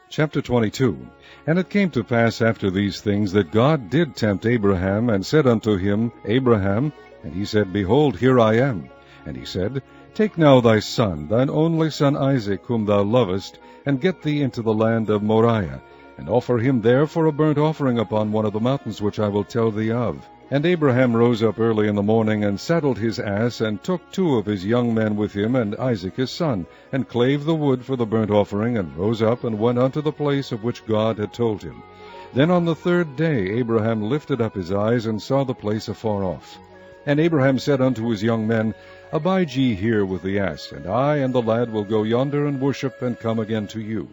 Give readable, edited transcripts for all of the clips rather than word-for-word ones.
Chapter 22. And it came to pass after these things that God did tempt Abraham, and said unto him, Abraham. And he said, Behold, here I am. And he said, Take now thy son, thine only son Isaac, whom thou lovest, and get thee into the land of Moriah, and offer him there for a burnt offering upon one of the mountains which I will tell thee of. And Abraham rose up early in the morning, and saddled his ass, and took 2 of his young men with him, and Isaac his son, and clave the wood for the burnt offering, and rose up, and went unto the place of which God had told him. Then on the 3rd day Abraham lifted up his eyes, and saw the place afar off. And Abraham said unto his young men, Abide ye here with the ass, and I and the lad will go yonder and worship, and come again to you.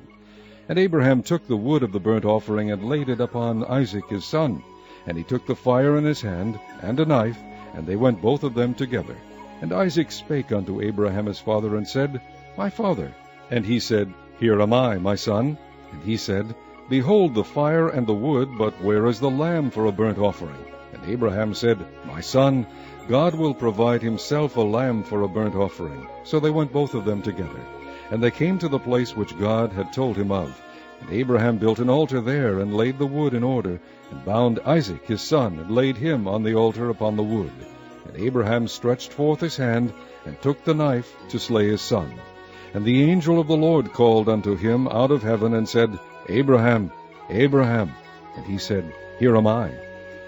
And Abraham took the wood of the burnt offering, and laid it upon Isaac his son. And he took the fire in his hand, and a knife, and they went both of them together. And Isaac spake unto Abraham his father, and said, My father. And he said, Here am I, my son. And he said, Behold the fire and the wood, but where is the lamb for a burnt offering? And Abraham said, My son, God will provide himself a lamb for a burnt offering. So they went both of them together. And they came to the place which God had told him of. And Abraham built an altar there, and laid the wood in order, and bound Isaac his son, and laid him on the altar upon the wood. And Abraham stretched forth his hand, and took the knife to slay his son. And the angel of the Lord called unto him out of heaven, and said, Abraham, Abraham. And he said, Here am I.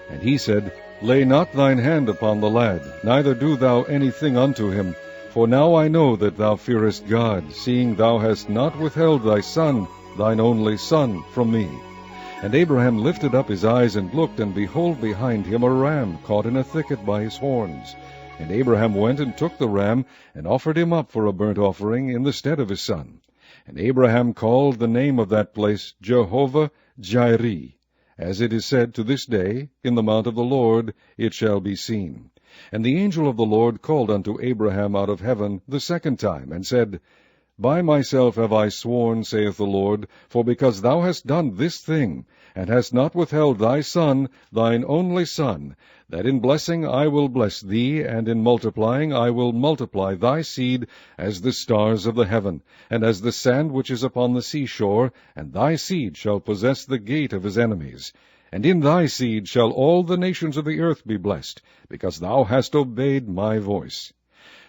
And he said, Lay not thine hand upon the lad, neither do thou anything unto him. For now I know that thou fearest God, seeing thou hast not withheld thy son, thine only son, from me. And Abraham lifted up his eyes, and looked, and behold behind him a ram caught in a thicket by his horns. And Abraham went and took the ram, and offered him up for a burnt offering in the stead of his son. And Abraham called the name of that place Jehovah-Jireh. As it is said to this day, In the mount of the Lord it shall be seen. And the angel of the Lord called unto Abraham out of heaven the 2nd time, and said, By myself have I sworn, saith the Lord, for because thou hast done this thing, and hast not withheld thy son, thine only son, that in blessing I will bless thee, and in multiplying I will multiply thy seed as the stars of the heaven, and as the sand which is upon the seashore, and thy seed shall possess the gate of his enemies. And in thy seed shall all the nations of the earth be blessed, because thou hast obeyed my voice.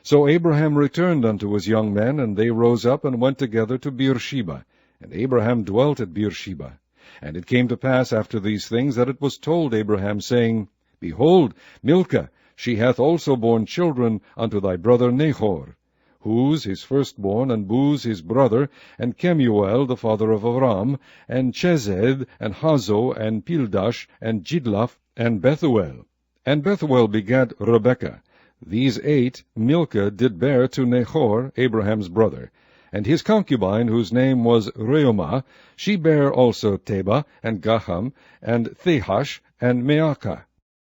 So Abraham returned unto his young men, and they rose up and went together to Beersheba. And Abraham dwelt at Beersheba. And it came to pass after these things that it was told Abraham, saying, Behold, Milcah, she hath also borne children unto thy brother Nahor, Huz his firstborn, and Buz his brother, and Kemuel the father of Aram, and Chesed, and Hazo, and Pildash, and Jidlaph, and Bethuel. And Bethuel begat Rebekah. These 8 Milcah did bear to Nahor, Abraham's brother. And his concubine, whose name was Reumah, she bare also Teba, and Gaham, and Thehash, and Maacah.